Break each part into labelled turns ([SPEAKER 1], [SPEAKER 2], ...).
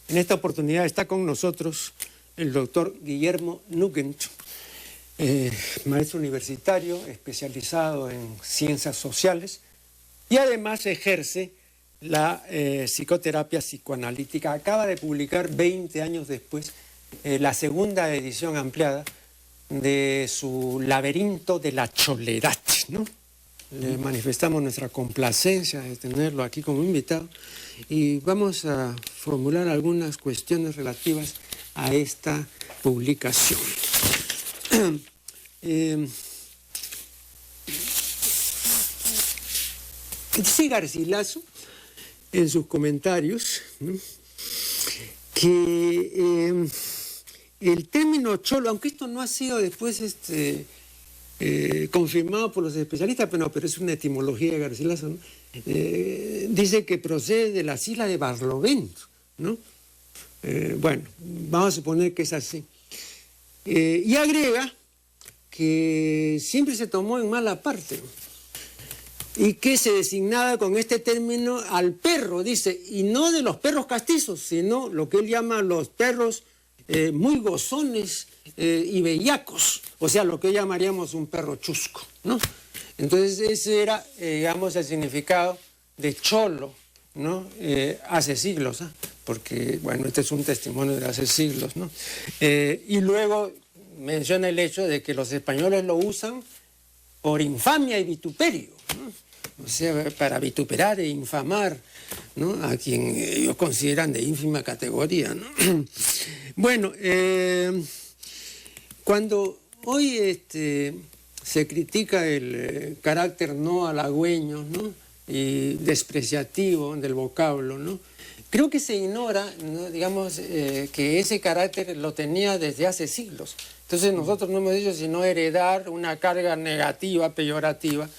[SPEAKER 1] En esta oportunidad está con nosotros el doctor Guillermo Nugent, maestro universitario especializado en ciencias sociales y además ejerce la psicoterapia psicoanalítica. Acaba de publicar 20 años después la segunda edición ampliada de su Laberinto de la Choledad, ¿no? Le manifestamos nuestra complacencia de tenerlo aquí como invitado y vamos a formular algunas cuestiones relativas a esta publicación. Dice Garcilaso en sus comentarios, ¿no?, que el término cholo, aunque esto no ha sido después confirmado por los especialistas, pero es una etimología de Garcilaso, ¿no? Dice que procede de las islas de Barlovento, ¿no? Bueno, vamos a suponer que es así. Y agrega que siempre se tomó en mala parte y que se designaba con este término al perro, dice, y no de los perros castizos, sino lo que él llama los perros muy gozones y bellacos, o sea, lo que llamaríamos un perro chusco, ¿no? Entonces ese era, digamos, el significado de cholo, ¿no? Hace siglos, ¿eh? Porque, bueno, este es un testimonio de hace siglos, ¿no? Y luego menciona el hecho de que los españoles lo usan por infamia y vituperio, ¿no? O sea, para vituperar e infamar, ¿no?, a quien ellos consideran de ínfima categoría, ¿no? Bueno, cuando hoy se critica el carácter no halagüeño, ¿no?, y despreciativo del vocablo, ¿no?, creo que se ignora, ¿no?, digamos, que ese carácter lo tenía desde hace siglos. Entonces nosotros no hemos hecho sino heredar una carga negativa, peyorativa,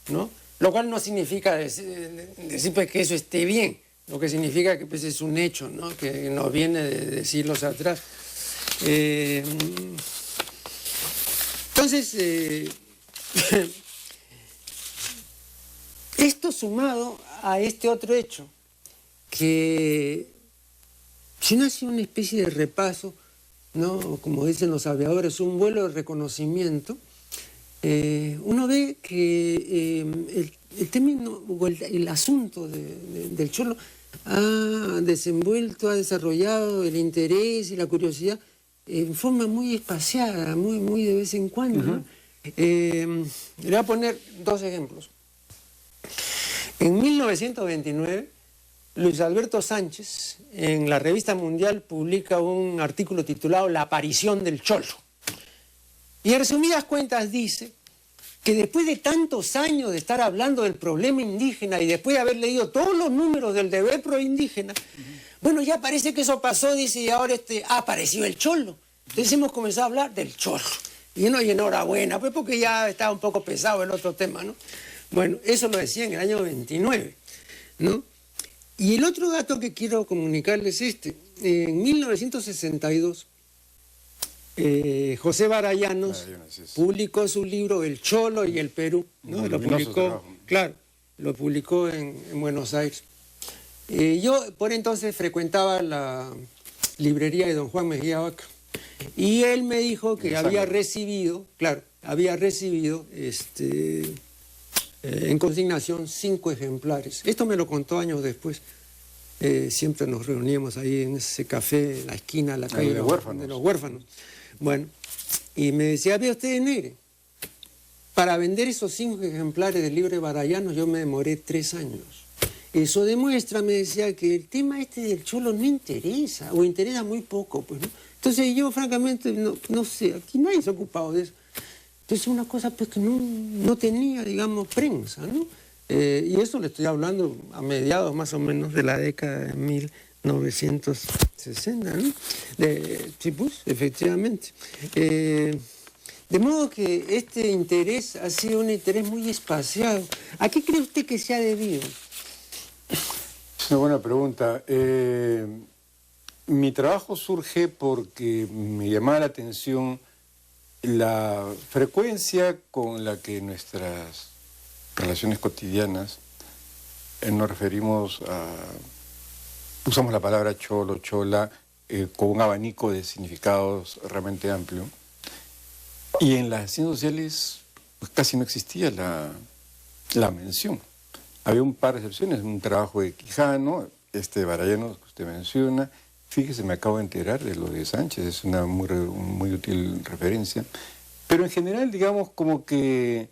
[SPEAKER 1] ¿no?, lo cual no significa decir pues, que eso esté bien, lo que significa que pues, es un hecho, ¿no?, que nos viene de siglos atrás. Entonces, esto sumado a este otro hecho, que si no hace una especie de repaso, ¿no?, como dicen los aviadores, un vuelo de reconocimiento, uno ve que el término o el asunto del cholo ha desenvuelto, ha desarrollado el interés y la curiosidad en forma muy espaciada, muy de vez en cuando, ¿no? Le voy a poner dos ejemplos. En 1929, Luis Alberto Sánchez, en la Revista Mundial, publica un artículo titulado La aparición del cholo. Y en resumidas cuentas dice que después de tantos años de estar hablando del problema indígena y después de haber leído todos los números del deber pro indígena, bueno, ya parece que eso pasó, dice, y ahora ha aparecido el cholo. Entonces hemos comenzado a hablar del cholo. Y enhorabuena, pues porque ya estaba un poco pesado el otro tema, ¿no? Bueno, eso lo decía en el año 29, ¿no? Y el otro dato que quiero comunicarles es en 1962, José Barallanos publicó su libro El Cholo y el Perú, ¿no? Lo publicó, claro, lo publicó en Buenos Aires. Yo por entonces frecuentaba la librería de don Juan Mejía Vaca y él me dijo que había recibido, claro, en consignación 5 ejemplares. Esto me lo contó años después. Siempre nos reuníamos ahí en ese café, en la esquina de la calle de los huérfanos. Bueno, y me decía, vea usted, Negre, para vender esos 5 ejemplares del libro de Barallanos yo me demoré 3 años. Eso demuestra, me decía, que el tema del cholo no interesa, o interesa muy poco, pues, ¿no? Entonces yo, francamente, no sé, aquí nadie se ha ocupado de eso. Entonces una cosa pues que no tenía, digamos, prensa, ¿no? Y eso le estoy hablando a mediados más o menos de la década de 1960, ¿no? Sí, pues, efectivamente. De modo que este interés ha sido un interés muy espaciado. ¿A qué cree usted que se ha debido?
[SPEAKER 2] Es una buena pregunta. Mi trabajo surge porque me llamaba la atención la frecuencia con la que nuestras relaciones cotidianas nos referimos usamos la palabra cholo, chola, con un abanico de significados realmente amplio. Y en las ciencias sociales pues, casi no existía la mención. Había un par de excepciones, un trabajo de Quijano, de Barayanos que usted menciona. Fíjese, me acabo de enterar de lo de Sánchez, es una muy útil referencia. Pero en general, digamos, como que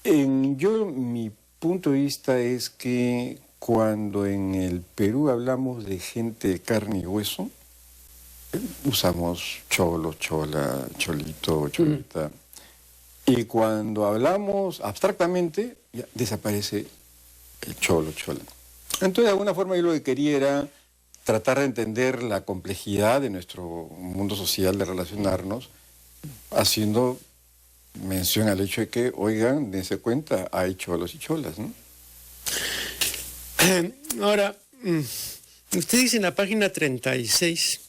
[SPEAKER 2] mi punto de vista es que cuando en el Perú hablamos de gente de carne y hueso, usamos cholo, chola, cholito, cholita. Y cuando hablamos abstractamente, ya desaparece el cholo, chola. Entonces, de alguna forma, yo lo que quería era tratar de entender la complejidad de nuestro mundo social, de relacionarnos, haciendo mención al hecho de que, oigan, dense cuenta, hay cholos y cholas, ¿no?
[SPEAKER 1] Ahora, usted dice en la página 36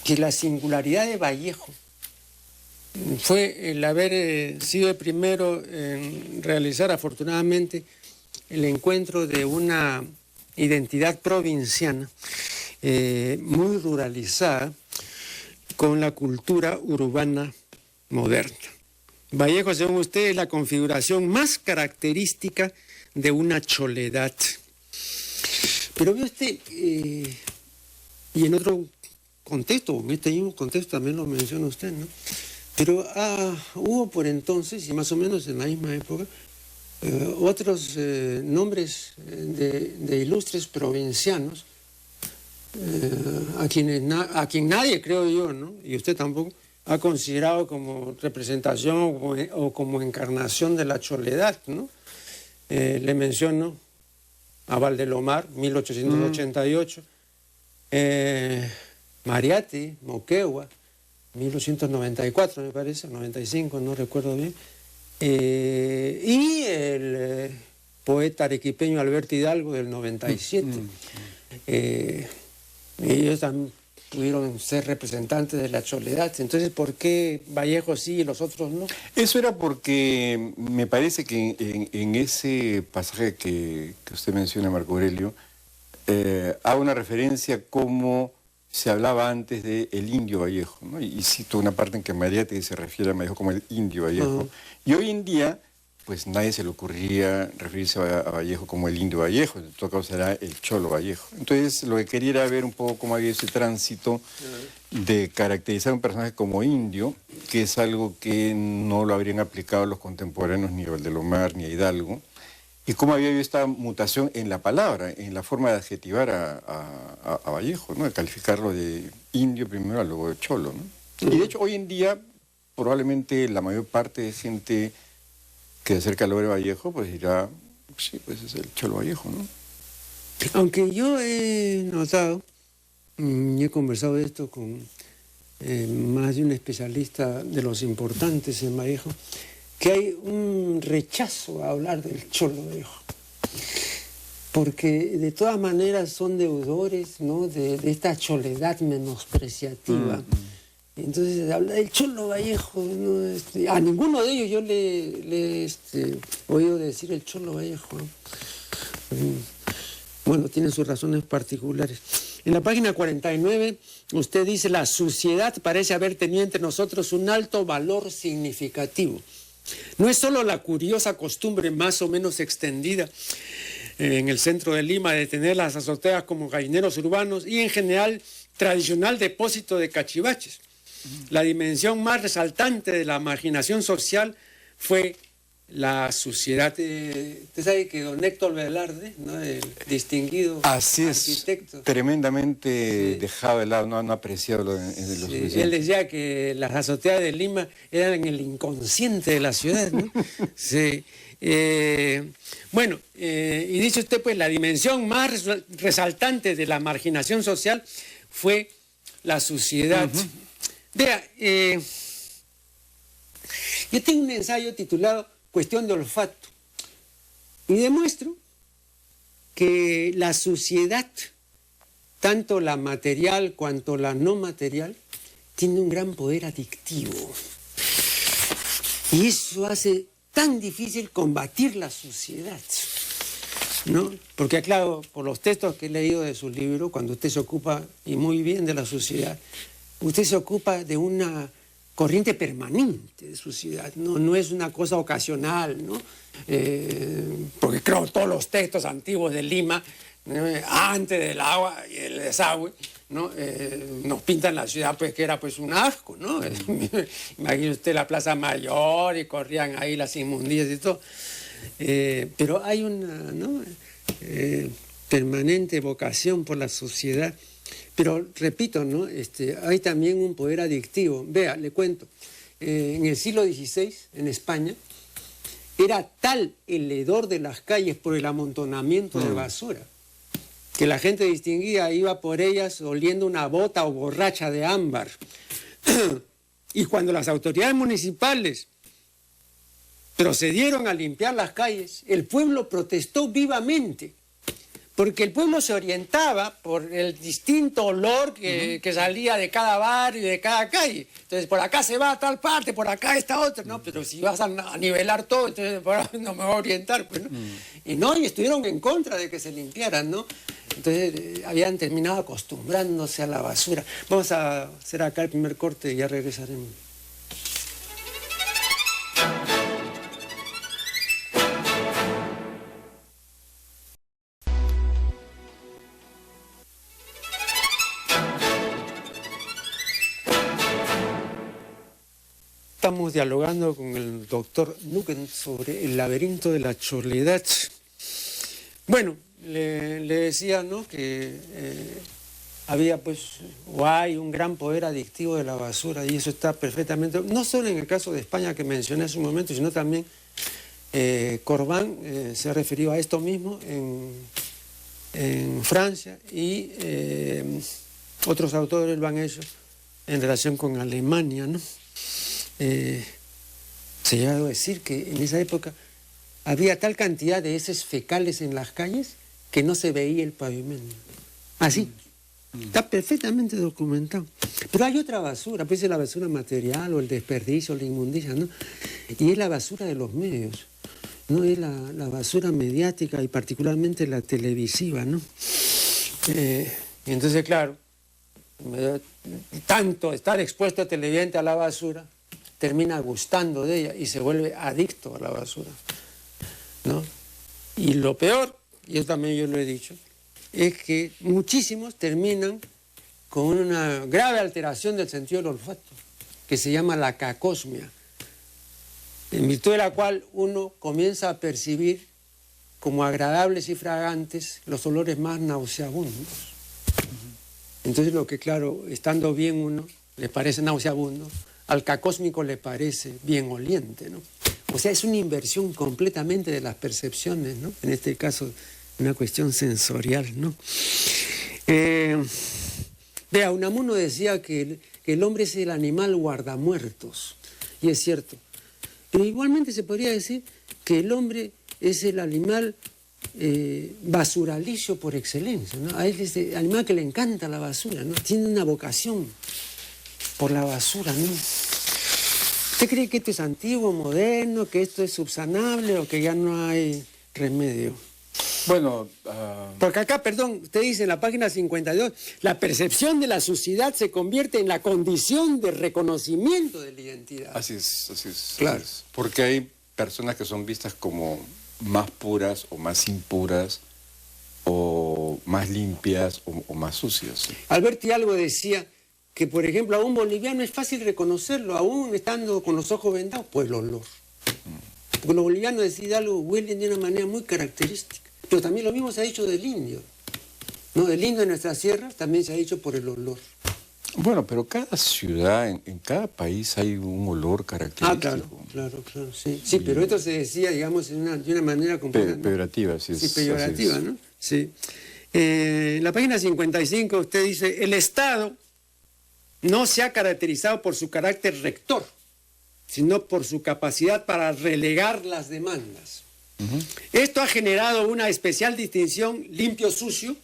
[SPEAKER 1] que la singularidad de Vallejo fue el haber sido el primero en realizar afortunadamente el encuentro de una identidad provinciana muy ruralizada con la cultura urbana moderna. Vallejo, según usted, es la configuración más característica de una choledad. Pero ve usted, y en otro contexto, en este mismo contexto también lo menciona usted, ¿no? Pero hubo por entonces, y más o menos en la misma época, otros nombres de ilustres provincianos, a quien nadie, creo yo, ¿no? Y usted tampoco, ha considerado como representación o como encarnación de la choledad, ¿no? Le menciono a Valdelomar, 1888, Mariátegui, Moquegua, 1894 me parece, 95, no recuerdo bien, y el poeta arequipeño Alberto Hidalgo del 97. Ellos también pudieron ser representantes de la choledad. Entonces, ¿por qué Vallejo sí y los otros no?
[SPEAKER 2] Eso era porque me parece que en ese pasaje que usted menciona, Marco Aurelio, hago una referencia como se hablaba antes de el indio Vallejo, ¿no? Y cito una parte en que Mariátegui se refiere a Vallejo como el indio Vallejo. Y hoy en día, pues nadie se le ocurriría referirse a Vallejo como el indio Vallejo, en todo caso será el cholo Vallejo. Entonces, lo que quería era ver un poco cómo había ese tránsito de caracterizar a un personaje como indio, que es algo que no lo habrían aplicado los contemporáneos ni a Valdelomar ni a Hidalgo, y cómo había habido esta mutación en la palabra, en la forma de adjetivar a Vallejo, ¿no? De calificarlo de indio primero, luego de cholo, ¿no? Y de hecho, hoy en día, probablemente la mayor parte de gente que se acerca al Lore Vallejo, pues dirá, sí, pues es el cholo Vallejo, ¿no?
[SPEAKER 1] Aunque yo he notado, y he conversado de esto con más de un especialista de los importantes en Vallejo, que hay un rechazo a hablar del cholo Vallejo, porque de todas maneras son deudores, ¿no? de esta choledad menospreciativa. Entonces, habla del cholo Vallejo, ¿no? A ninguno de ellos yo le he oído decir el cholo Vallejo, ¿no? Bueno, tienen sus razones particulares. En la página 49, usted dice, la suciedad parece haber tenido entre nosotros un alto valor significativo. No es solo la curiosa costumbre más o menos extendida en el centro de Lima de tener las azoteas como gallineros urbanos y en general tradicional depósito de cachivaches. La dimensión más resaltante de la marginación social fue la suciedad. Usted sabe que don Héctor Velarde, ¿no? El distinguido arquitecto,
[SPEAKER 2] tremendamente dejado de lado, no apreciado en los suficientes.
[SPEAKER 1] Él decía que las azoteas de Lima eran el inconsciente de la ciudad, ¿no? Sí. Bueno, y dice usted, pues la dimensión más resaltante de la marginación social fue la suciedad. Vea, yo tengo un ensayo titulado Cuestión de olfato y demuestro que la suciedad, tanto la material cuanto la no material, tiene un gran poder adictivo. Y eso hace tan difícil combatir la suciedad. ¿no? Porque claro, por los textos que he leído de sus libros, cuando usted se ocupa, y muy bien, de la sociedad, usted se ocupa de una corriente permanente de sociedad, no es una cosa ocasional, ¿no? Porque creo que todos los textos antiguos de Lima, antes del agua y el desagüe, ¿no? Nos pintan la ciudad pues que era pues un asco, ¿no? Imagine usted la Plaza Mayor y corrían ahí las inmundicias y todo. Pero hay una, ¿no? Permanente vocación por la sociedad. Pero repito, ¿no? Hay también un poder adictivo. Vea, le cuento. En el siglo XVI, en España, era tal el hedor de las calles por el amontonamiento de basura, que la gente distinguida iba por ellas oliendo una bota o borracha de ámbar. Y cuando las autoridades municipales procedieron a limpiar las calles, el pueblo protestó vivamente, porque el pueblo se orientaba por el distinto olor que salía de cada barrio y de cada calle. Entonces, por acá se va a tal parte, por acá está otra, ¿no? Pero si vas a nivelar todo, entonces no me voy a orientar, pues, ¿no? Y estuvieron en contra de que se limpiaran, ¿no? Entonces, habían terminado acostumbrándose a la basura. Vamos a hacer acá el primer corte y ya regresaremos. Estamos dialogando con el doctor Nuken sobre el laberinto de la Soledad. Bueno, le decía, ¿no?, que había pues, o hay un gran poder adictivo de la basura, y eso está perfectamente, no solo en el caso de España que mencioné hace un momento, sino también Corbán se ha referido a esto mismo en Francia, y otros autores lo han hecho en relación con Alemania, ¿no? Se ha llegado a decir que en esa época había tal cantidad de heces fecales en las calles que no se veía el pavimento. Así. Está perfectamente documentado. Pero hay otra basura, puede ser la basura material o el desperdicio, la inmundicia, ¿no? Y es la basura de los medios, ¿no? Es la basura mediática y particularmente la televisiva, ¿no? Y entonces, claro, tanto estar expuesto a televidente a la basura, termina gustando de ella y se vuelve adicto a la basura, ¿no? Y lo peor, y eso también yo lo he dicho, es que muchísimos terminan con una grave alteración del sentido del olfato, que se llama la cacosmia, en virtud de la cual uno comienza a percibir como agradables y fragantes los olores más nauseabundos. Entonces lo que, claro, estando bien uno, le parece nauseabundo, al cacósmico le parece bien oliente, ¿no? O sea, es una inversión completamente de las percepciones, ¿no? En este caso, una cuestión sensorial, ¿no? Vea, Unamuno decía que el hombre es el animal guardamuertos, y es cierto. Pero igualmente se podría decir que el hombre es el animal basuralicio por excelencia, ¿no? A él es el animal que le encanta la basura, ¿no? Tiene una vocación por la basura, ¿no? ¿Usted cree que esto es antiguo, moderno, que esto es subsanable o que ya no hay remedio?
[SPEAKER 2] Bueno,
[SPEAKER 1] porque acá, perdón, usted dice en la página 52, la percepción de la suciedad se convierte en la condición de reconocimiento de la identidad.
[SPEAKER 2] Así es, así es.
[SPEAKER 1] Claro.
[SPEAKER 2] Así es. Porque hay personas que son vistas como más puras o más impuras o más limpias o más sucias. ¿Sí?
[SPEAKER 1] Alberti Algo decía que, por ejemplo, a un boliviano es fácil reconocerlo, aún estando con los ojos vendados, por el olor. Porque los bolivianos, decía algo, huelen de una manera muy característica. Pero también lo mismo se ha dicho del indio, ¿no? Del indio de nuestra sierra también se ha dicho por el olor.
[SPEAKER 2] Bueno, pero cada ciudad, en cada país hay un olor característico.
[SPEAKER 1] Claro, sí. Sí, pero esto se decía, digamos, de una manera completamente...
[SPEAKER 2] Peyorativa, sí.
[SPEAKER 1] Sí, peyorativa, ¿no? Sí. En la página 55 usted dice, el Estado no se ha caracterizado por su carácter rector, sino por su capacidad para relegar las demandas. Esto ha generado una especial distinción limpio-sucio,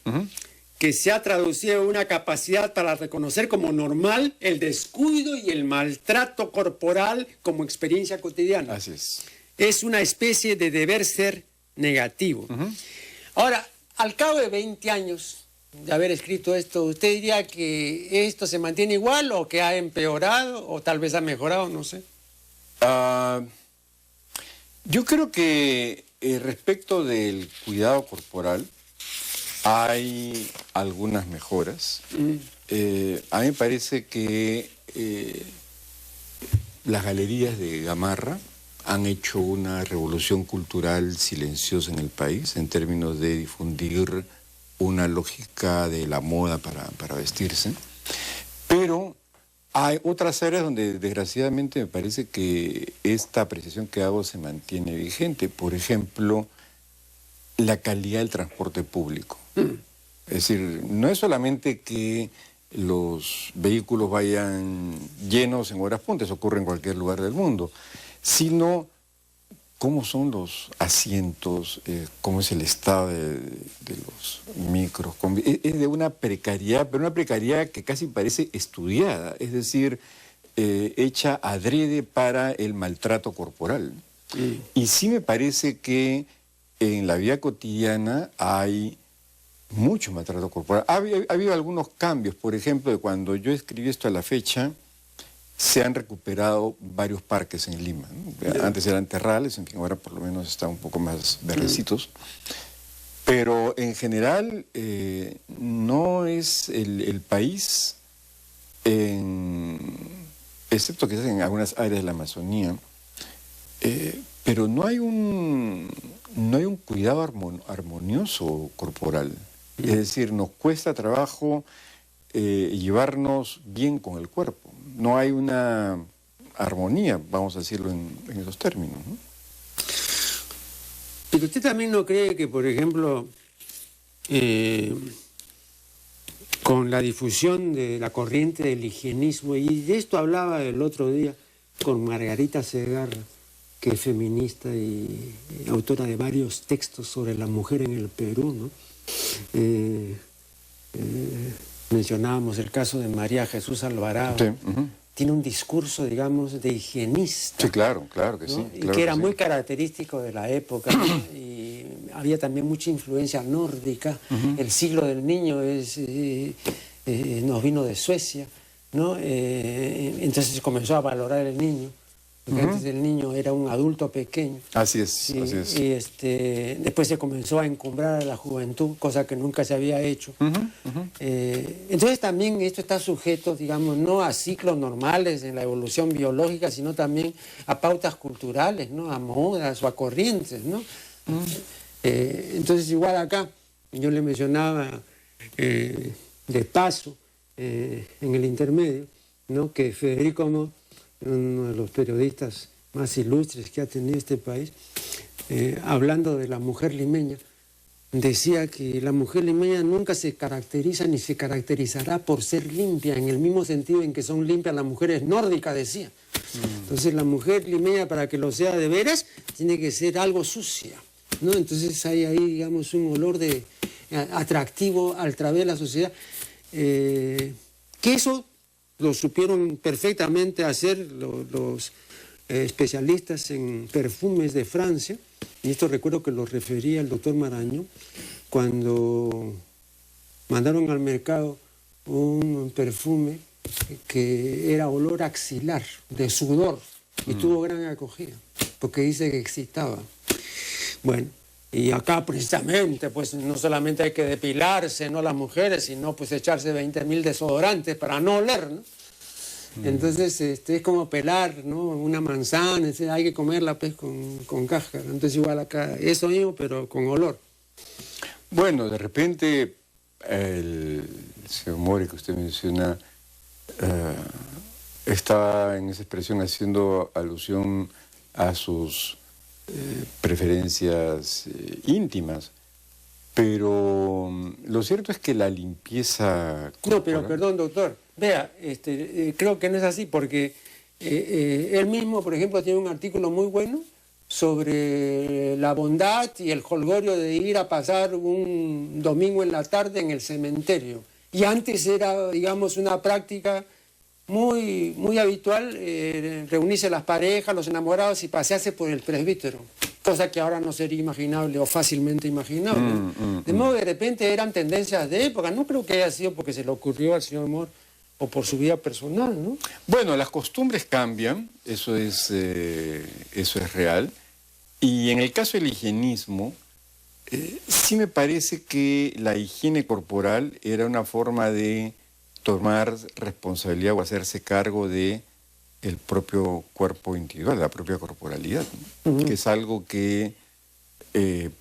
[SPEAKER 1] que se ha traducido en una capacidad para reconocer como normal el descuido y el maltrato corporal como experiencia cotidiana.
[SPEAKER 2] Así es.
[SPEAKER 1] Es una especie de deber ser negativo. Ahora, al cabo de 20 años de haber escrito esto, ¿usted diría que esto se mantiene igual o que ha empeorado o tal vez ha mejorado? No sé.
[SPEAKER 2] Yo creo que respecto del cuidado corporal hay algunas mejoras. A mí me parece que las galerías de Gamarra han hecho una revolución cultural silenciosa en el país en términos de difundir una lógica de la moda para vestirse. Pero hay otras áreas donde desgraciadamente me parece que esta apreciación que hago se mantiene vigente. Por ejemplo, la calidad del transporte público. Es decir, no es solamente que los vehículos vayan llenos en horas punta, eso ocurre en cualquier lugar del mundo, sino cómo son los asientos, cómo es el estado de los micros. Es de una precariedad, pero una precariedad que casi parece estudiada, es decir, hecha adrede para el maltrato corporal. Y sí me parece que en la vida cotidiana hay mucho maltrato corporal. Ha habido algunos cambios, por ejemplo, de cuando yo escribí esto a la fecha, se han recuperado varios parques en Lima, ¿no? Antes eran terrales, en fin, ahora por lo menos están un poco más verdecitos. Pero en general no es el país, excepto quizás en algunas áreas de la Amazonía, pero no hay un cuidado armonioso corporal. Es decir, nos cuesta trabajo llevarnos bien con el cuerpo. No hay una armonía, vamos a decirlo en esos términos, ¿no?
[SPEAKER 1] Pero usted también no cree que, por ejemplo, con la difusión de la corriente del higienismo, y de esto hablaba el otro día con Margarita Segarra, que es feminista y autora de varios textos sobre la mujer en el Perú, ¿no? Mencionábamos el caso de María Jesús Alvarado.
[SPEAKER 2] Sí,
[SPEAKER 1] Tiene un discurso, digamos, de higienista.
[SPEAKER 2] Sí, claro que
[SPEAKER 1] ¿no?
[SPEAKER 2] sí.
[SPEAKER 1] Y
[SPEAKER 2] claro
[SPEAKER 1] que era
[SPEAKER 2] sí.
[SPEAKER 1] muy característico de la época, ¿no? Y había también mucha influencia nórdica. El siglo del niño nos vino de Suecia, ¿no? Entonces comenzó a valorar el niño. Porque antes el niño era un adulto pequeño.
[SPEAKER 2] Así es, así es.
[SPEAKER 1] Y después se comenzó a encumbrar a la juventud, cosa que nunca se había hecho. Entonces también esto está sujeto, digamos, no a ciclos normales en la evolución biológica, sino también a pautas culturales, ¿no? A modas o a corrientes, ¿no? Entonces igual acá, yo le mencionaba de paso, en el intermedio, ¿no? Que Federico Mo, uno de los periodistas más ilustres que ha tenido este país, hablando de la mujer limeña, decía que la mujer limeña nunca se caracteriza ni se caracterizará por ser limpia, en el mismo sentido en que son limpias las mujeres nórdicas, decía. Entonces la mujer limeña, para que lo sea de veras, tiene que ser algo sucia, ¿no? Entonces hay ahí, digamos, un olor de atractivo a través de la sociedad, que eso lo supieron perfectamente hacer los especialistas en perfumes de Francia, y esto recuerdo que lo refería el doctor Marañón, cuando mandaron al mercado un perfume que era olor axilar, de sudor, y tuvo gran acogida, porque dice que excitaba. Bueno, y acá precisamente, pues no solamente hay que depilarse, ¿no? Las mujeres, sino pues echarse 20.000 desodorantes para no oler, ¿no? Entonces es como pelar, ¿no? Una manzana, hay que comerla pues con cáscara. Entonces igual acá, eso mismo, pero con olor.
[SPEAKER 2] Bueno, de repente el señor Mori que usted menciona está en esa expresión haciendo alusión a sus preferencias íntimas, pero lo cierto es que la limpieza corporal...
[SPEAKER 1] No, pero perdón, doctor, vea, creo que no es así, porque él mismo, por ejemplo, tiene un artículo muy bueno sobre la bondad y el jolgorio de ir a pasar un domingo en la tarde en el cementerio. Y antes era, digamos, una práctica muy habitual reunirse las parejas, los enamorados y pasearse por el presbítero, cosa que ahora no sería imaginable o fácilmente imaginable. De modo que de repente eran tendencias de época, no creo que haya sido porque se le ocurrió al señor Moore o por su vida personal, ¿no?
[SPEAKER 2] Bueno, las costumbres cambian, eso es real, y en el caso del higienismo, sí me parece que la higiene corporal era una forma de tomar responsabilidad o hacerse cargo de el propio cuerpo individual, la propia corporalidad, ¿no? Que es algo que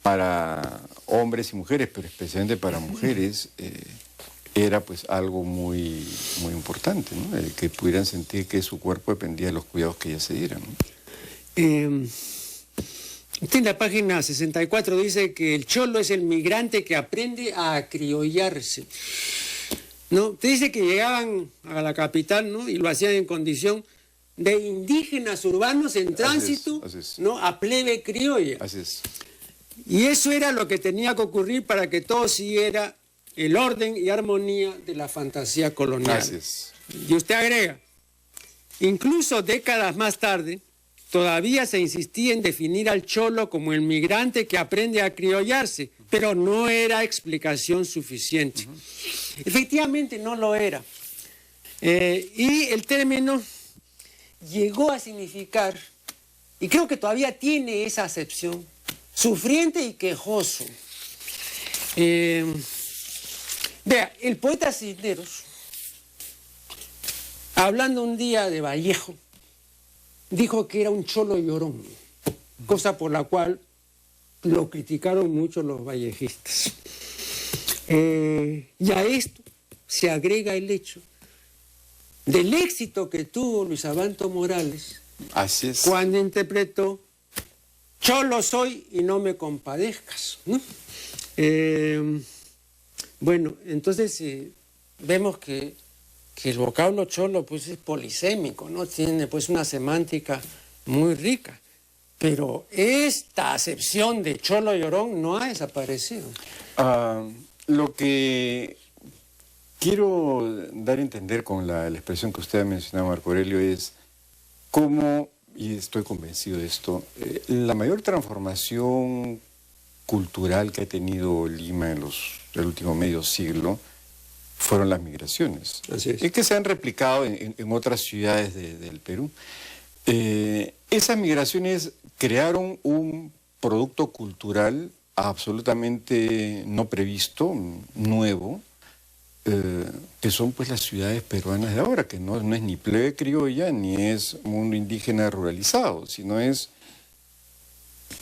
[SPEAKER 2] para hombres y mujeres, pero especialmente para mujeres, era pues algo muy importante, ¿no? Que pudieran sentir que su cuerpo dependía de los cuidados que ellas se dieran, ¿no?
[SPEAKER 1] Usted en la página 64 dice que el cholo es el migrante que aprende a acriollarse, ¿no? Usted dice que llegaban a la capital, ¿no? Y lo hacían en condición de indígenas urbanos en tránsito,
[SPEAKER 2] así es.
[SPEAKER 1] ¿no? A plebe criolla.
[SPEAKER 2] Así es.
[SPEAKER 1] Y eso era lo que tenía que ocurrir para que todo siguiera el orden y armonía de la fantasía colonial.
[SPEAKER 2] Así es.
[SPEAKER 1] Y usted agrega, incluso décadas más tarde, todavía se insistía en definir al cholo como el migrante que aprende a criollarse, pero no era explicación suficiente. Efectivamente no lo era. Y el término llegó a significar, y creo que todavía tiene esa acepción, sufriente y quejoso. Vea, el poeta Cisneros, hablando un día de Vallejo, dijo que era un cholo llorón, cosa por la cual lo criticaron mucho los vallejistas. Y a esto se agrega el hecho del éxito que tuvo Luis Abanto Morales.
[SPEAKER 2] Así es.
[SPEAKER 1] Cuando interpretó Cholo soy y no me compadezcas, ¿no? Bueno, entonces vemos que el vocablo cholo pues es polisémico, ¿no? Tiene pues una semántica muy rica, pero esta acepción de cholo llorón no ha desaparecido.
[SPEAKER 2] Lo que quiero dar a entender con la expresión que usted ha mencionado, Marco Aurelio, es cómo, y estoy convencido de esto, la mayor transformación cultural que ha tenido Lima en el último medio siglo fueron las migraciones.
[SPEAKER 1] Así es.
[SPEAKER 2] Y que se han replicado en otras ciudades del Perú. Esas migraciones crearon un producto cultural absolutamente no previsto, nuevo, que son pues las ciudades peruanas de ahora, que no es ni plebe criolla, ni es mundo indígena ruralizado, sino es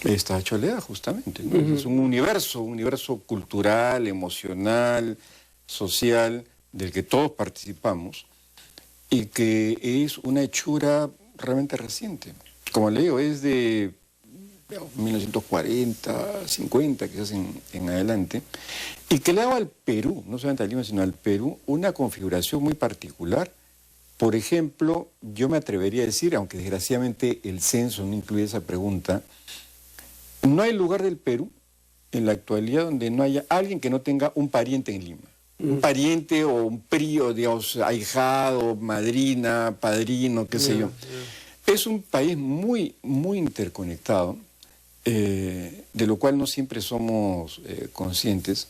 [SPEAKER 2] esta cholea justamente, ¿no? Es un universo cultural, emocional, social, del que todos participamos y que es una hechura realmente reciente. Como le digo, es de 1940, 50, quizás en adelante, y que le ha dado al Perú, no solamente a Lima, sino al Perú, una configuración muy particular. Por ejemplo, yo me atrevería a decir, aunque desgraciadamente el censo no incluye esa pregunta, no hay lugar del Perú en la actualidad donde no haya alguien que no tenga un pariente en Lima. Un pariente o un prío, digamos, ahijado, madrina, padrino, qué sé yo. Es un país muy interconectado, de lo cual no siempre somos conscientes.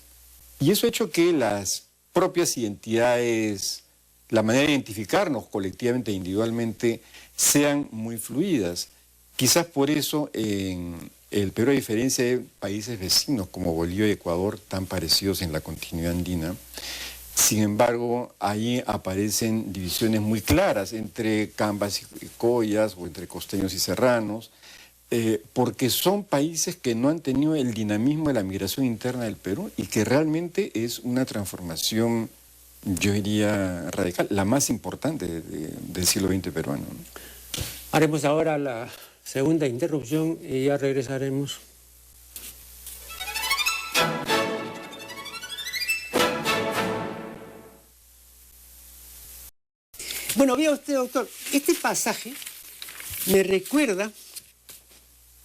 [SPEAKER 2] Y eso ha hecho que las propias identidades, la manera de identificarnos colectivamente e individualmente, sean muy fluidas. Quizás por eso en el Perú, a diferencia de países vecinos como Bolivia y Ecuador, tan parecidos en la continuidad andina, sin embargo, ahí aparecen divisiones muy claras entre cambas y collas, o entre costeños y serranos, porque son países que no han tenido el dinamismo de la migración interna del Perú y que realmente es una transformación, yo diría, radical, la más importante del siglo XX peruano, ¿no?
[SPEAKER 1] Haremos ahora la segunda interrupción y ya regresaremos. Bueno, vea usted, doctor, este pasaje me recuerda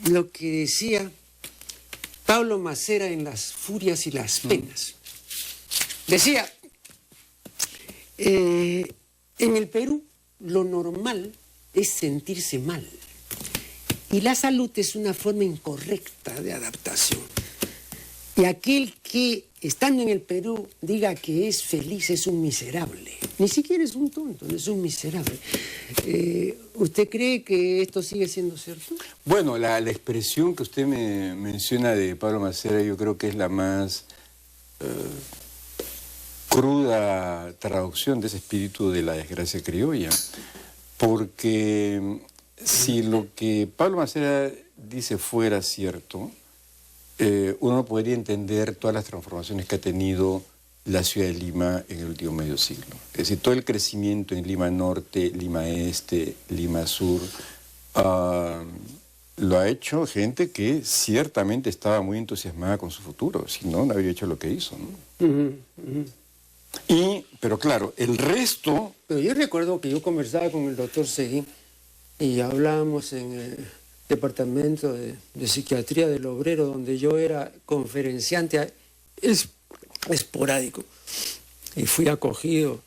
[SPEAKER 1] lo que decía Pablo Macera en Las Furias y las Penas. Decía, en el Perú lo normal es sentirse mal. Y la salud es una forma incorrecta de adaptación. Y aquel que, estando en el Perú, diga que es feliz es un miserable. Ni siquiera es un tonto, no es un miserable. ¿Usted cree que esto sigue siendo cierto?
[SPEAKER 2] Bueno, la expresión que usted me menciona de Pablo Macera, yo creo que es la más cruda traducción de ese espíritu de la desgracia criolla. Porque si lo que Pablo Macera dice fuera cierto, uno podría entender todas las transformaciones que ha tenido la ciudad de Lima en el último medio siglo. Es decir, todo el crecimiento en Lima Norte, Lima Este, Lima Sur, lo ha hecho gente que ciertamente estaba muy entusiasmada con su futuro, si no, no habría hecho lo que hizo, ¿no? Pero claro, el resto...
[SPEAKER 1] Pero yo recuerdo que yo conversaba con el doctor Seguín y hablábamos en el departamento de psiquiatría del Obrero, donde yo era conferenciante esporádico. Y fui acogido,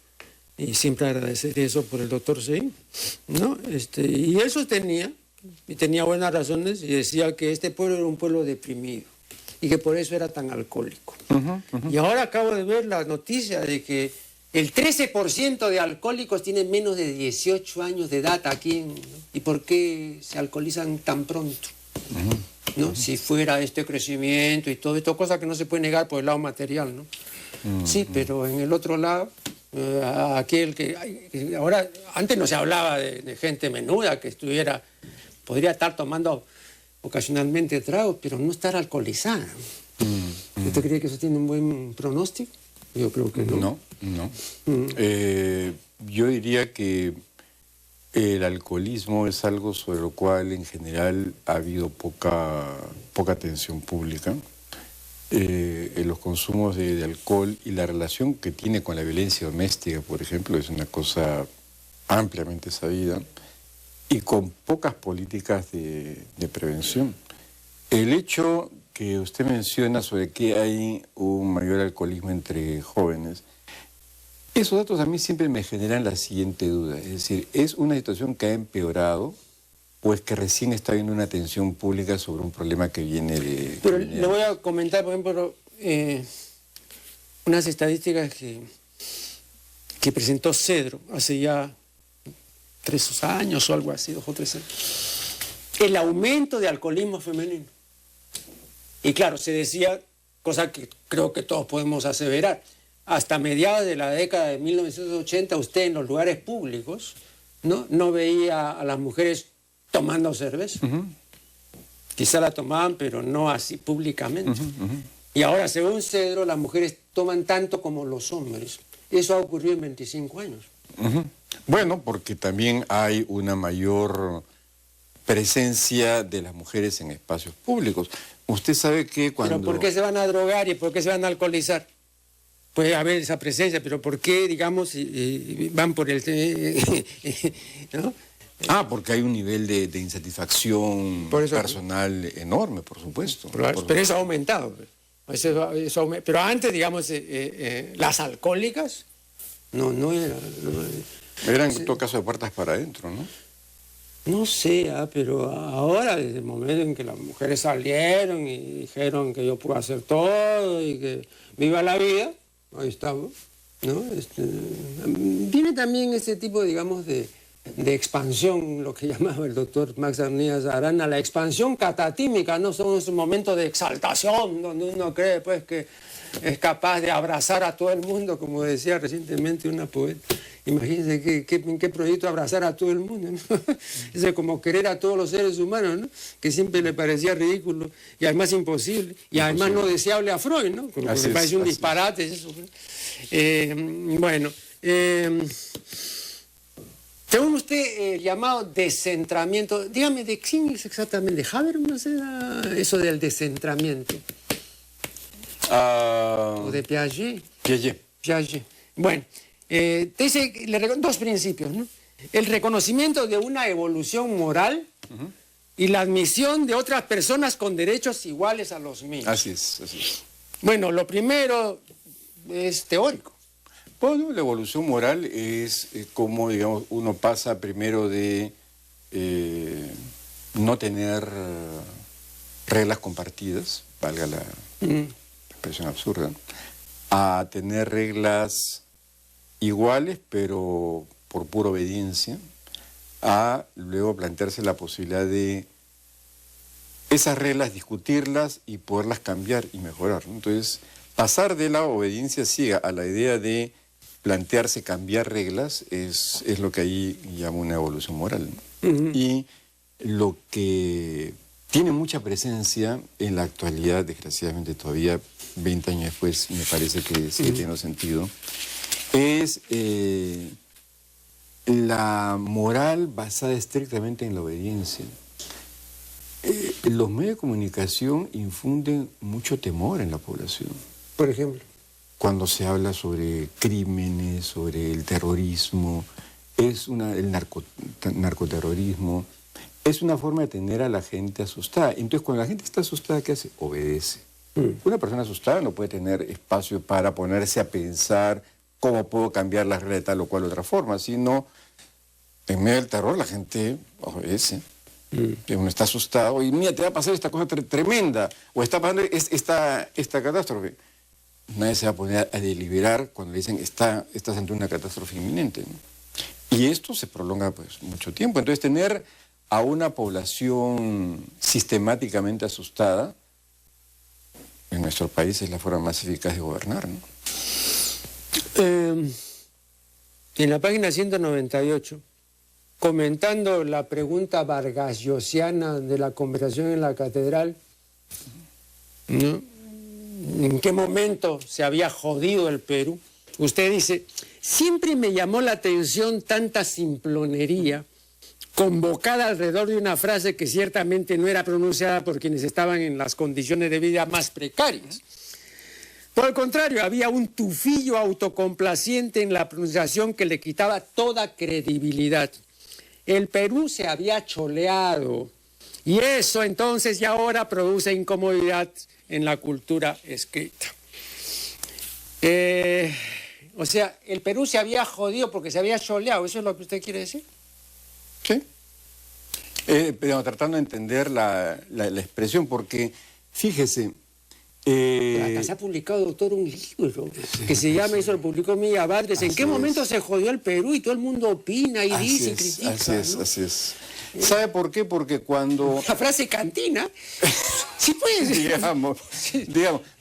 [SPEAKER 1] y siempre agradecer eso por el doctor Seguín, ¿no? Y él sostenía, y tenía buenas razones, y decía que este pueblo era un pueblo deprimido, y que por eso era tan alcohólico. Y ahora acabo de ver la noticia de que el 13% de alcohólicos tienen menos de 18 años de edad aquí, ¿no? ¿Y por qué se alcoholizan tan pronto? ¿No? Si fuera este crecimiento y todo esto, cosa que no se puede negar por el lado material, ¿no? Sí, pero en el otro lado, aquel que ahora, antes no se hablaba de gente menuda que podría estar tomando ocasionalmente tragos, pero no estar alcoholizada. ¿Usted cree que eso tiene un buen pronóstico? Yo creo que no.
[SPEAKER 2] No. Yo diría que el alcoholismo es algo sobre lo cual en general ha habido poca atención pública. Los consumos de alcohol y la relación que tiene con la violencia doméstica, por ejemplo, es una cosa ampliamente sabida y con pocas políticas de prevención. El hecho que usted menciona sobre que hay un mayor alcoholismo entre jóvenes, esos datos a mí siempre me generan la siguiente duda, es decir, ¿es una situación que ha empeorado o es que recién está habiendo una atención pública sobre un problema que viene de...
[SPEAKER 1] Pero le voy a comentar, por ejemplo, unas estadísticas que presentó Cedro hace ya 3 años o algo así, 2 o 3 años. El aumento de alcoholismo femenino. Y claro, se decía, cosa que creo que todos podemos aseverar, hasta mediados de la década de 1980, usted en los lugares públicos no veía a las mujeres tomando cerveza. Quizá la tomaban, pero no así públicamente. Y ahora, según Cedro, las mujeres toman tanto como los hombres. Eso ha ocurrido en 25 años.
[SPEAKER 2] Bueno, porque también hay una mayor presencia de las mujeres en espacios públicos. Usted sabe que cuando...
[SPEAKER 1] ¿Pero por qué se van a drogar y por qué se van a alcoholizar? Puede haber esa presencia, pero ¿por qué, digamos, van por el... ¿no?
[SPEAKER 2] Porque hay un nivel de insatisfacción personal enorme, por supuesto.
[SPEAKER 1] Pero eso ha aumentado. Pero antes, digamos, las alcohólicas no eran...
[SPEAKER 2] Eran en todo caso de puertas para adentro, ¿no?
[SPEAKER 1] No sé, pero ahora, desde el momento en que las mujeres salieron y dijeron que yo puedo hacer todo y que viva la vida, ahí estamos, ¿no? Viene también ese tipo, digamos, de expansión, lo que llamaba el doctor Max Arnías Arana, la expansión catatímica, ¿no? Son esos momentos de exaltación donde uno cree, pues, que es capaz de abrazar a todo el mundo, como decía recientemente una poeta. Imagínense en qué proyecto abrazar a todo el mundo, ¿no? Es como querer a todos los seres humanos, ¿no? Que siempre le parecía ridículo y además imposible y además no deseable a Freud, ¿no? Como me parece un disparate eso. Según usted, llamado descentramiento, dígame, ¿de quién es exactamente? ¿Habermas era eso del descentramiento? ¿O de Piaget? Piaget. Bueno, dice 2 principios, ¿no? El reconocimiento de una evolución moral y la admisión de otras personas con derechos iguales a los míos.
[SPEAKER 2] Así es.
[SPEAKER 1] Bueno, lo primero es teórico.
[SPEAKER 2] Bueno, la evolución moral es como, digamos, uno pasa primero de no tener reglas compartidas, valga la expresión absurda, a tener reglas iguales, pero por pura obediencia, a luego plantearse la posibilidad de esas reglas, discutirlas y poderlas cambiar y mejorar, ¿no? Entonces, pasar de la obediencia ciega a la idea de plantearse cambiar reglas es lo que ahí llamo una evolución moral, ¿no? Y lo que tiene mucha presencia en la actualidad, desgraciadamente todavía 20 años después me parece que sigue teniendo sentido, es la moral basada estrictamente en la obediencia. Los medios de comunicación infunden mucho temor en la población.
[SPEAKER 1] Por ejemplo.
[SPEAKER 2] Cuando se habla sobre crímenes, sobre el terrorismo, el narcoterrorismo, es una forma de tener a la gente asustada. Entonces, cuando la gente está asustada, ¿qué hace? Obedece. Una persona asustada no puede tener espacio para ponerse a pensar cómo puedo cambiar las reglas de tal o cual otra forma, sino en medio del terror la gente obedece. Uno está asustado y mira, te va a pasar esta cosa tremenda, o está pasando esta catástrofe. Nadie se va a poner a deliberar cuando le dicen estás ante una catástrofe inminente, ¿no? Y esto se prolonga pues mucho tiempo. Entonces tener a una población sistemáticamente asustada en nuestro país es la forma más eficaz de gobernar, ¿no?
[SPEAKER 1] En la página 198, comentando la pregunta vargasiosiana de la conversación en la catedral, ¿no? ¿En qué momento se había jodido el Perú? Usted dice, siempre me llamó la atención tanta simplonería convocada alrededor de una frase que ciertamente no era pronunciada por quienes estaban en las condiciones de vida más precarias. Por el contrario, había un tufillo autocomplaciente en la pronunciación que le quitaba toda credibilidad. El Perú se había choleado y eso entonces y ahora produce incomodidad en la cultura escrita. O sea, el Perú se había jodido porque se había choleado, ¿eso es lo que usted quiere decir?
[SPEAKER 2] Sí. Pero tratando de entender la expresión, porque fíjese...
[SPEAKER 1] Acá se ha publicado, doctor, un libro que se llama, eso lo publicó Milla Bardes, ¿en qué momento se jodió el Perú? Y todo el mundo opina y dice y critica.
[SPEAKER 2] Así es,
[SPEAKER 1] ¿no?
[SPEAKER 2] así es. ¿Sabe por qué? Porque cuando...
[SPEAKER 1] La frase cantina, sí puede ser.
[SPEAKER 2] Digamos,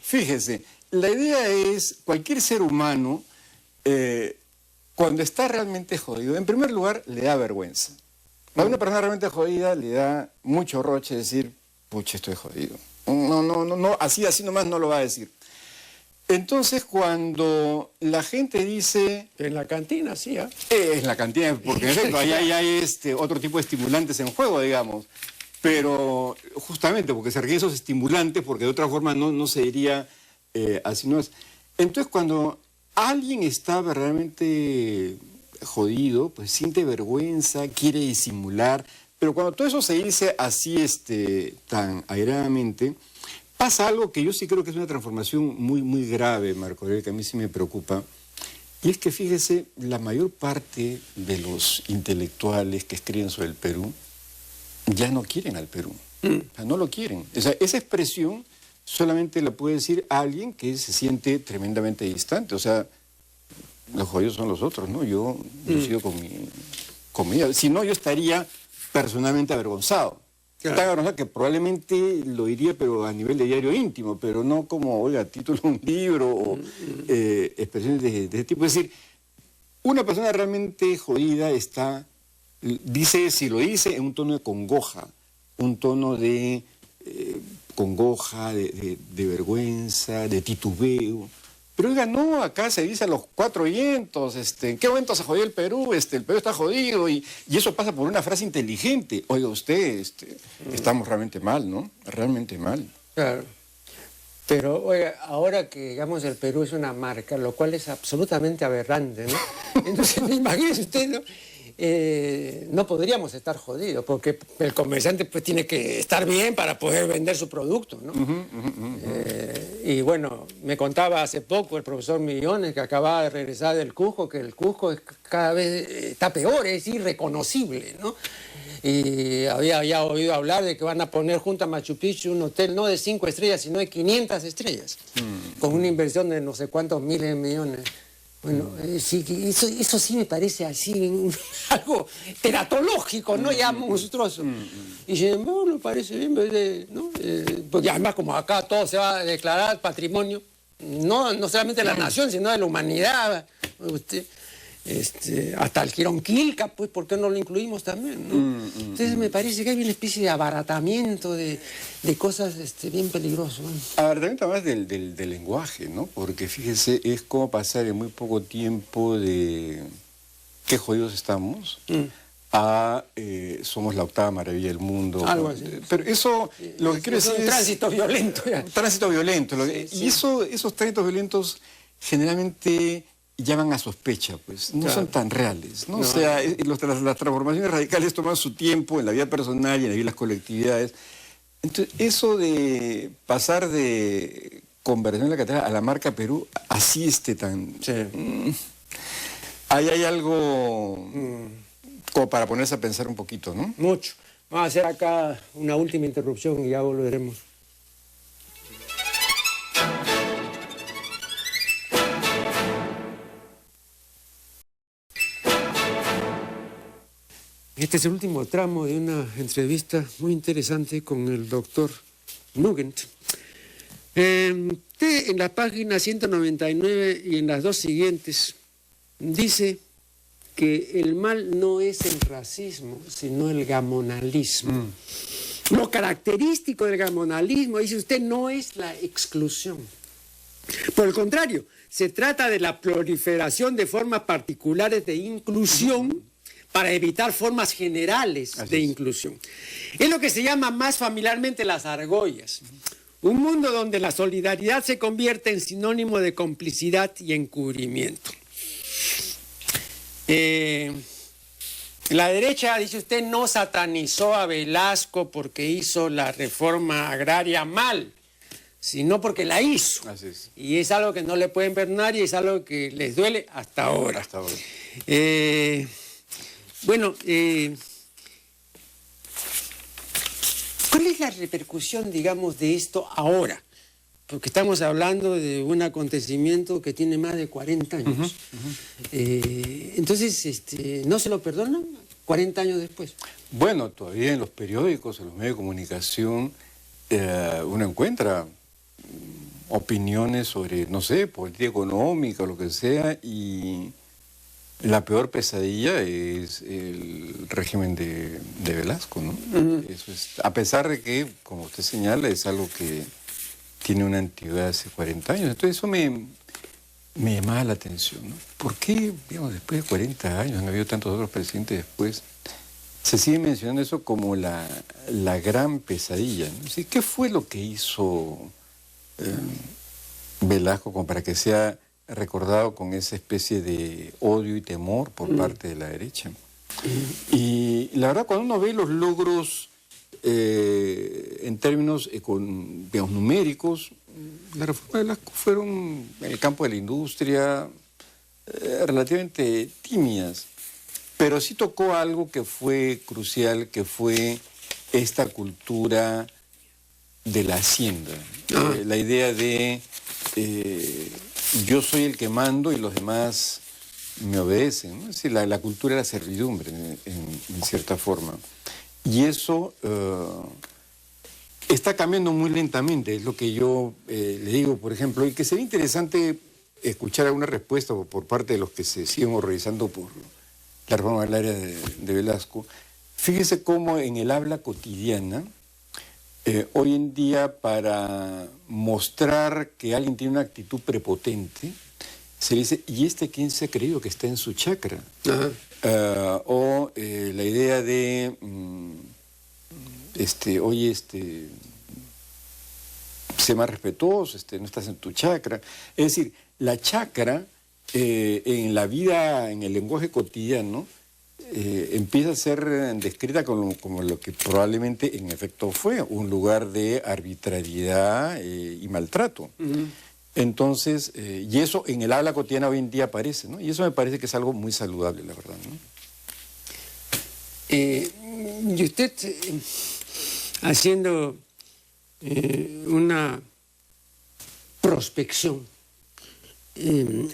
[SPEAKER 2] fíjese, la idea es, cualquier ser humano, cuando está realmente jodido, en primer lugar, le da vergüenza. A una persona realmente jodida le da mucho roche decir, pucha, estoy jodido. No, así nomás no lo va a decir. Entonces, cuando la gente dice...
[SPEAKER 1] En la cantina, sí, ¿eh?
[SPEAKER 2] En la cantina, porque en efecto, ahí hay otro tipo de estimulantes en juego, digamos. Pero justamente porque se requieren esos estimulantes, porque de otra forma no se diría así no es. Entonces, cuando alguien está verdaderamente jodido, pues siente vergüenza, quiere disimular, pero cuando todo eso se dice así tan airadamente, pasa algo que yo sí creo que es una transformación muy grave, Marco Aurelio, que a mí sí me preocupa, y es que fíjese, la mayor parte de los intelectuales que escriben sobre el Perú ya no quieren al Perú, o sea, no lo quieren. O sea, esa expresión solamente la puede decir alguien que se siente tremendamente distante, o sea, los jodidos son los otros, ¿no? Yo sigo con mi vida. Si no, yo estaría personalmente avergonzado. Claro. Tan avergonzado que probablemente lo diría, pero a nivel de diario íntimo, pero no como, oiga, título de un libro o expresiones de ese tipo. Es decir, una persona realmente jodida dice, si lo dice, en un tono de congoja, un tono de congoja, de vergüenza, de titubeo. Pero oiga, no, acá se dice a los cuatro vientos, ¿en qué momento se jodió el Perú? El Perú está jodido y eso pasa por una frase inteligente. Oiga usted, estamos realmente mal, ¿no? Realmente mal.
[SPEAKER 1] Claro. Pero, oiga, ahora que, digamos, el Perú es una marca, lo cual es absolutamente aberrante, ¿no? Entonces, imagínese usted, ¿no? no podríamos estar jodidos, porque el comerciante pues tiene que estar bien para poder vender su producto, ¿no? Y bueno, me contaba hace poco el profesor Millones, que acababa de regresar del Cusco, que el Cusco cada vez está peor, es irreconocible, ¿no? Y había ya oído hablar de que van a poner junto a Machu Picchu un hotel no de 5 estrellas, sino de 500 estrellas, con una inversión de no sé cuántos miles de millones. Bueno, sí, eso sí me parece así, algo teratológico, ¿no? Ya monstruoso. Y sin embargo, me parece bien, ¿no? Porque además, como acá todo se va a declarar patrimonio, no solamente de la nación, sino de la humanidad. Hasta el Quironquilca, pues, ¿por qué no lo incluimos también, no? Entonces me parece que hay una especie de abaratamiento de cosas bien peligrosas, ¿no?
[SPEAKER 2] Abaratamiento además del lenguaje, ¿no? Porque fíjese, es como pasar en muy poco tiempo de qué jodidos estamos a somos la octava maravilla del mundo.
[SPEAKER 1] Algo así.
[SPEAKER 2] Pero eso, lo que quiero decir es...
[SPEAKER 1] un tránsito violento. Ya.
[SPEAKER 2] Un tránsito violento. Y esos tránsitos violentos generalmente llaman a sospecha, pues, no son tan reales, ¿no? O sea, las transformaciones radicales toman su tiempo en la vida personal y en la vida de las colectividades. Entonces, eso de pasar de Conversación de la Catedral a la marca Perú, así tan... ahí hay algo como para ponerse a pensar un poquito, ¿no?
[SPEAKER 1] Mucho. Vamos a hacer acá una última interrupción y ya volveremos. Este es el último tramo de una entrevista muy interesante con el doctor Nugent. En la página 199 y en las dos siguientes dice que el mal no es el racismo, sino el gamonalismo. Lo característico del gamonalismo, dice usted, no es la exclusión. Por el contrario, se trata de la proliferación de formas particulares de inclusión para evitar formas generales de inclusión. Es lo que se llama más familiarmente las argollas. Un mundo donde la solidaridad se convierte en sinónimo de complicidad y encubrimiento. La derecha, dice usted, no satanizó a Velasco porque hizo la reforma agraria mal, sino porque la hizo.
[SPEAKER 2] Así es.
[SPEAKER 1] Y es algo que no le pueden perdonar y es algo que les duele hasta ahora.
[SPEAKER 2] Hasta ahora.
[SPEAKER 1] Bueno, ¿cuál es la repercusión, digamos, de esto ahora? Porque estamos hablando de un acontecimiento que tiene más de 40 años. Entonces, ¿no se lo perdonan 40 años después?
[SPEAKER 2] Bueno, todavía en los periódicos, en los medios de comunicación, uno encuentra opiniones sobre, no sé, política económica o lo que sea, y la peor pesadilla es el régimen de Velasco, ¿no? Eso es, a pesar de que, como usted señala, es algo que tiene una antigüedad hace 40 años. Entonces eso me llamaba la atención, ¿no? ¿Por qué, digamos, después de 40 años, han habido tantos otros presidentes después, se sigue mencionando eso como la gran pesadilla, ¿no? ¿Sí? ¿Qué fue lo que hizo Velasco como para que sea recordado con esa especie de odio y temor por parte de la derecha? Y la verdad, cuando uno ve los logros en términos digamos, numéricos, la reforma de Velasco fueron en el campo de la industria relativamente tímidas, pero sí tocó algo que fue crucial, que fue esta cultura de la hacienda, la idea de yo soy el que mando y los demás me obedecen, ¿no? Es decir, la cultura de la servidumbre en cierta forma. Y eso está cambiando muy lentamente, es lo que yo le digo, por ejemplo, y que sería interesante escuchar alguna respuesta por parte de los que se siguen horrorizando por la reforma agraria de Velasco. Fíjese cómo en el habla cotidiana, hoy en día, para mostrar que alguien tiene una actitud prepotente, se dice, ¿y quién se ha creído que está en su chacra? O la idea de, oye, sé más respetuoso, no estás en tu chacra. Es decir, la chacra en la vida, en el lenguaje cotidiano, empieza a ser descrita como lo que probablemente en efecto fue, un lugar de arbitrariedad y maltrato. Entonces, y eso en el habla cotidiana hoy en día aparece, ¿no? Y eso me parece que es algo muy saludable, la verdad, ¿no?
[SPEAKER 1] Y usted, haciendo una prospección,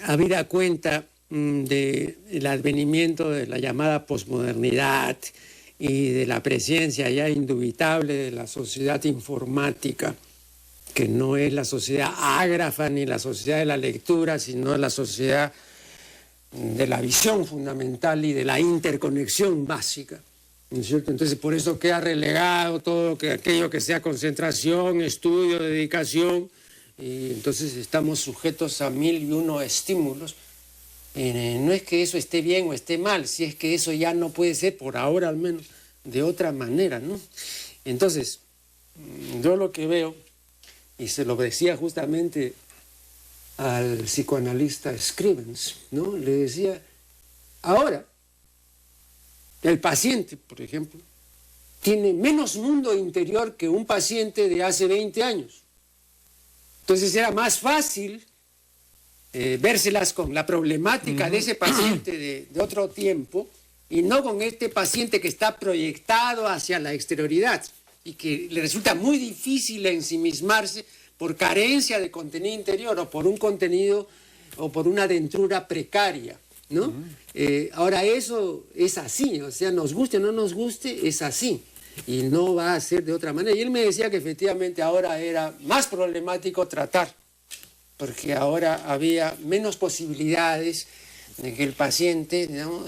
[SPEAKER 1] habida cuenta del advenimiento de la llamada posmodernidad y de la presencia ya indubitable de la sociedad informática, que no es la sociedad ágrafa ni la sociedad de la lectura, sino la sociedad de la visión fundamental y de la interconexión básica, ¿no es cierto? Entonces, por eso queda relegado todo aquello que sea concentración, estudio, dedicación, y entonces estamos sujetos a 1001 estímulos. No es que eso esté bien o esté mal, si es que eso ya no puede ser, por ahora al menos, de otra manera, ¿no? Entonces, yo lo que veo, y se lo decía justamente al psicoanalista Scrivens, ¿no? Le decía, ahora, el paciente, por ejemplo, tiene menos mundo interior que un paciente de hace 20 años. Entonces era más fácil vérselas con la problemática de ese paciente de otro tiempo y no con este paciente que está proyectado hacia la exterioridad y que le resulta muy difícil ensimismarse por carencia de contenido interior o por un contenido o por una dentrura precaria, ¿no? Ahora eso es así, o sea, nos guste o no nos guste, es así y no va a ser de otra manera. Y él me decía que efectivamente ahora era más problemático tratar, porque ahora había menos posibilidades de que el paciente, ¿no?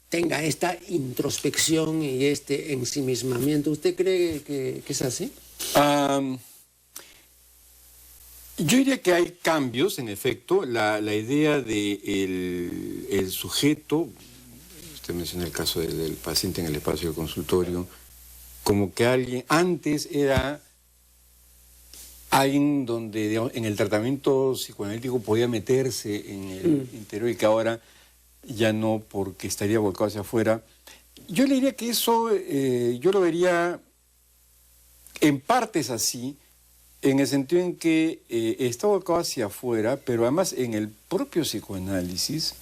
[SPEAKER 1] Tenga esta introspección y este ensimismamiento. ¿Usted cree que es así?
[SPEAKER 2] Yo diría que hay cambios, en efecto. La idea de el sujeto, usted menciona el caso del paciente en el espacio del consultorio, como que alguien, antes era alguien donde, digamos, en el tratamiento psicoanalítico podía meterse en el interior y que ahora ya no, porque estaría volcado hacia afuera. Yo le diría que eso, yo lo vería en partes así, en el sentido en que está volcado hacia afuera, pero además en el propio psicoanálisis,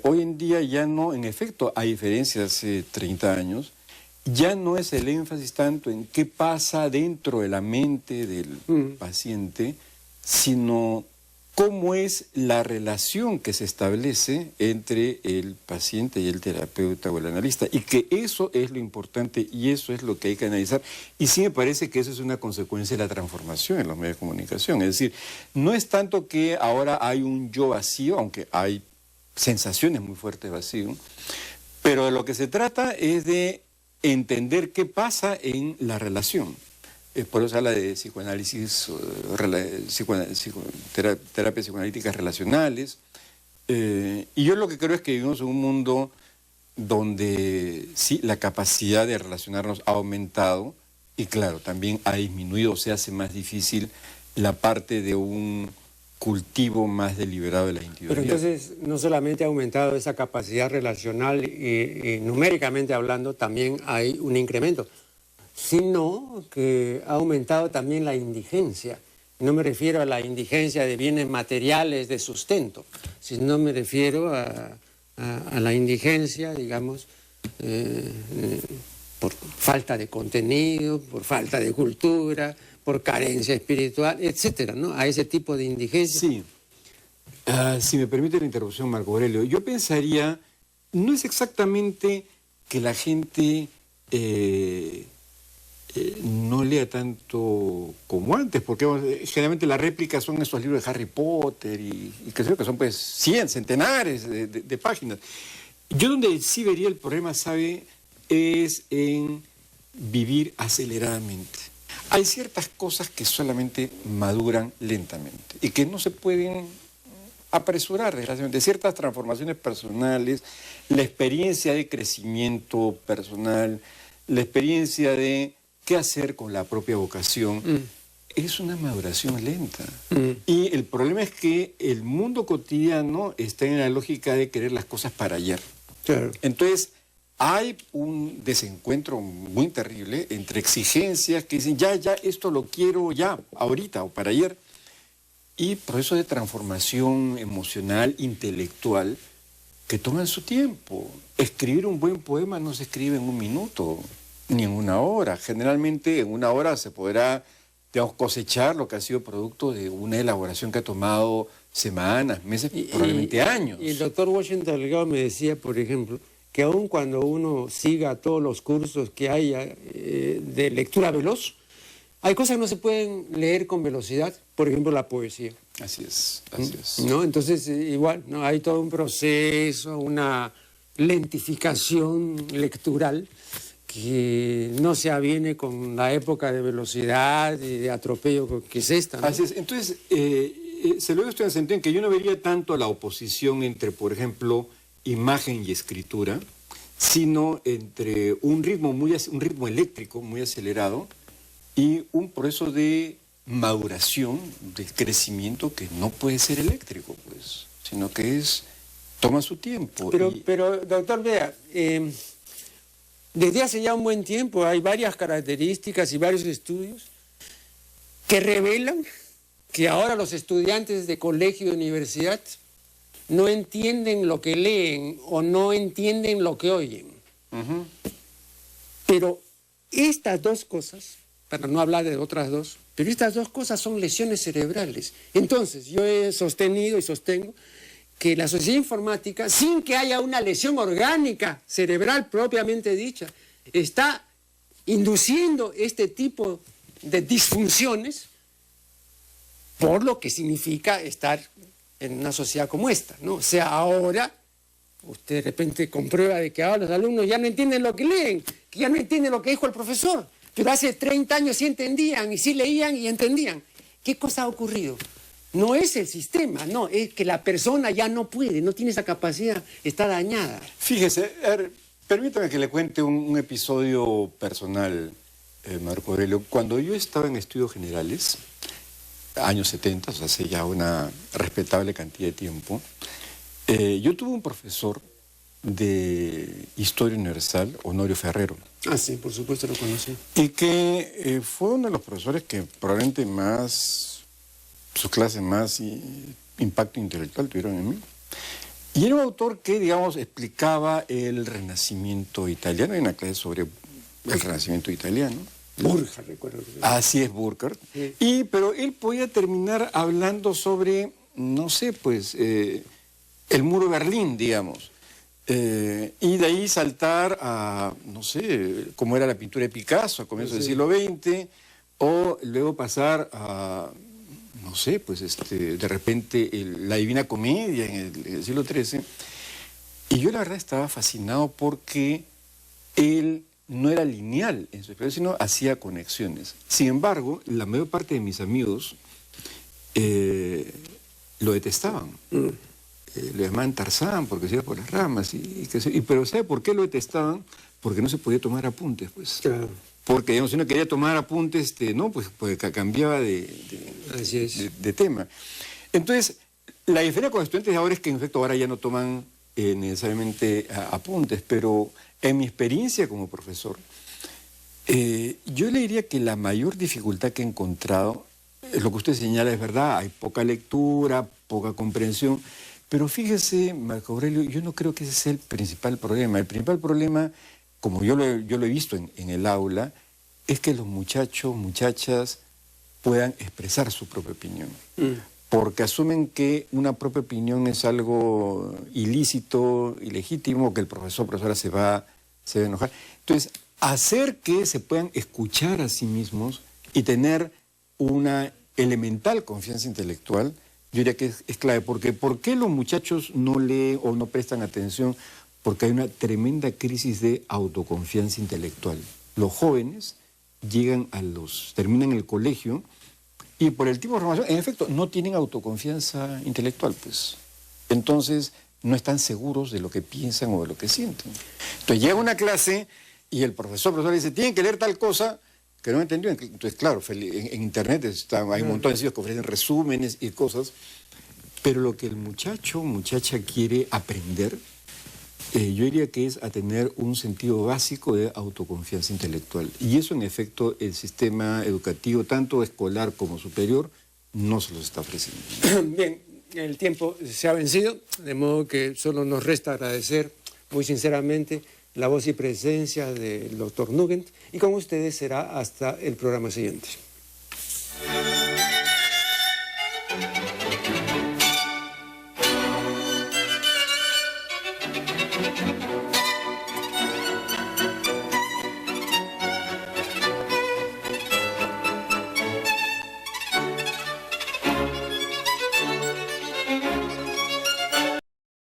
[SPEAKER 2] hoy en día ya no, en efecto, a diferencia de hace 30 años, ya no es el énfasis tanto en qué pasa dentro de la mente del paciente, sino cómo es la relación que se establece entre el paciente y el terapeuta o el analista, y que eso es lo importante y eso es lo que hay que analizar. Y sí me parece que eso es una consecuencia de la transformación en los medios de comunicación. Es decir, no es tanto que ahora hay un yo vacío, aunque hay sensaciones muy fuertes de vacío, pero de lo que se trata es de entender qué pasa en la relación. Por eso se habla de psicoanálisis, terapias psicoanalíticas relacionales. Y yo lo que creo es que vivimos en un mundo donde sí, la capacidad de relacionarnos ha aumentado y claro, también ha disminuido, se hace más difícil la parte de un cultivo más deliberado de la individualidad.
[SPEAKER 1] Pero entonces no solamente ha aumentado esa capacidad relacional y numéricamente hablando también hay un incremento, sino que ha aumentado también la indigencia. No me refiero a la indigencia de bienes materiales de sustento, sino me refiero a la indigencia, digamos, por falta de contenido, por falta de cultura, por carencia espiritual, etcétera, ¿no? A ese tipo de indigencia.
[SPEAKER 2] Sí. Si me permite la interrupción, Marco Aurelio, yo pensaría, no es exactamente que la gente no lea tanto como antes, porque generalmente las réplicas son esos libros de Harry Potter y creo que son pues centenares de páginas. Yo donde sí vería el problema, ¿sabe?, es en vivir aceleradamente. Hay ciertas cosas que solamente maduran lentamente y que no se pueden apresurar, desgraciadamente. Ciertas transformaciones personales, la experiencia de crecimiento personal, la experiencia de qué hacer con la propia vocación, es una maduración lenta. Y el problema es que el mundo cotidiano está en la lógica de querer las cosas para ayer.
[SPEAKER 1] Claro.
[SPEAKER 2] Entonces, hay un desencuentro muy terrible entre exigencias que dicen, ya, esto lo quiero ya, ahorita o para ayer, y procesos de transformación emocional, intelectual, que toman su tiempo. Escribir un buen poema no se escribe en un minuto, ni en una hora. Generalmente en una hora se podrá, digamos, cosechar lo que ha sido producto de una elaboración que ha tomado semanas, meses, probablemente años.
[SPEAKER 1] Y el doctor Washington Delgado me decía, por ejemplo, que aun cuando uno siga todos los cursos que haya de lectura veloz, hay cosas que no se pueden leer con velocidad, por ejemplo la poesía.
[SPEAKER 2] Así es, así es.
[SPEAKER 1] ¿No? Entonces, igual, ¿no? Hay todo un proceso, una lentificación lectural que no se aviene con la época de velocidad y de atropello que es esta, ¿no?
[SPEAKER 2] Así es. Entonces, se lo digo esto en el sentido en que yo no vería tanto la oposición entre, por ejemplo, imagen y escritura, sino entre un ritmo eléctrico muy acelerado y un proceso de maduración, de crecimiento que no puede ser eléctrico, pues, sino que toma su tiempo.
[SPEAKER 1] Pero doctor, vea, desde hace ya un buen tiempo hay varias características y varios estudios que revelan que ahora los estudiantes de colegio y universidad no entienden lo que leen o no entienden lo que oyen. Pero estas dos cosas, para no hablar de otras dos, pero estas dos cosas son lesiones cerebrales. Entonces, yo he sostenido y sostengo que la sociedad informática, sin que haya una lesión orgánica cerebral propiamente dicha, está induciendo este tipo de disfunciones por lo que significa estar en una sociedad como esta, ¿no? O sea, ahora usted de repente comprueba de que ahora los alumnos ya no entienden lo que leen, que ya no entienden lo que dijo el profesor, pero hace 30 años sí entendían y sí leían y entendían. ¿Qué cosa ha ocurrido? No es el sistema, no, es que la persona ya no puede, no tiene esa capacidad, está dañada.
[SPEAKER 2] Fíjese, permítame que le cuente un episodio personal, Marco Aurelio. Cuando yo estaba en estudios generales, años 70, o sea, hace ya una respetable cantidad de tiempo, yo tuve un profesor de Historia Universal, Honorio Ferrero.
[SPEAKER 1] Ah, sí, por supuesto lo conocí.
[SPEAKER 2] Y que fue uno de los profesores que probablemente sus clases más impacto intelectual tuvieron en mí. Y era un autor que, digamos, explicaba el Renacimiento italiano. Hay una clase sobre el Renacimiento italiano.
[SPEAKER 1] Burckhardt, recuerdo.
[SPEAKER 2] Así es, Burckhardt. Sí. Pero él podía terminar hablando sobre, no sé, pues, el muro de Berlín, digamos. Y de ahí saltar a, no sé, cómo era la pintura de Picasso a comienzos del siglo XX, o luego pasar a, no sé, pues de repente la Divina Comedia en el siglo XIII. Y yo la verdad estaba fascinado porque él no era lineal en su experiencia, sino hacía conexiones. Sin embargo, la mayor parte de mis amigos lo detestaban. Lo llamaban Tarzán porque se iba por las ramas. Pero ¿sabe por qué lo detestaban? Porque no se podía tomar apuntes, pues. Claro. Porque, digamos, si uno quería tomar apuntes, no, pues cambiaba de tema. Entonces, la diferencia con los estudiantes de ahora es que, en efecto, ahora ya no toman necesariamente apuntes, pero en mi experiencia como profesor, yo le diría que la mayor dificultad que he encontrado, lo que usted señala es verdad, hay poca lectura, poca comprensión, pero fíjese, Marco Aurelio, yo no creo que ese sea el principal problema. El principal problema, como yo lo he visto en el aula, es que los muchachos, muchachas puedan expresar su propia opinión. Porque asumen que una propia opinión es algo ilícito, ilegítimo, que el profesora se va a enojar. Entonces, hacer que se puedan escuchar a sí mismos y tener una elemental confianza intelectual, yo diría que es clave. Porque ¿por qué los muchachos no leen o no prestan atención? Porque hay una tremenda crisis de autoconfianza intelectual. Los jóvenes terminan el colegio y por el tipo de formación, en efecto, no tienen autoconfianza intelectual, pues. Entonces, no están seguros de lo que piensan o de lo que sienten. Entonces, llega una clase y el profesor dice, tienen que leer tal cosa, que no entendió. Entonces, claro, en Internet hay un montón de sitios que ofrecen resúmenes y cosas, pero lo que el muchacha quiere aprender, yo diría que es a tener un sentido básico de autoconfianza intelectual. Y eso, en efecto, el sistema educativo, tanto escolar como superior, no se los está ofreciendo.
[SPEAKER 1] Bien, el tiempo se ha vencido, de modo que solo nos resta agradecer muy sinceramente la voz y presencia del doctor Nugent, y con ustedes será hasta el programa siguiente.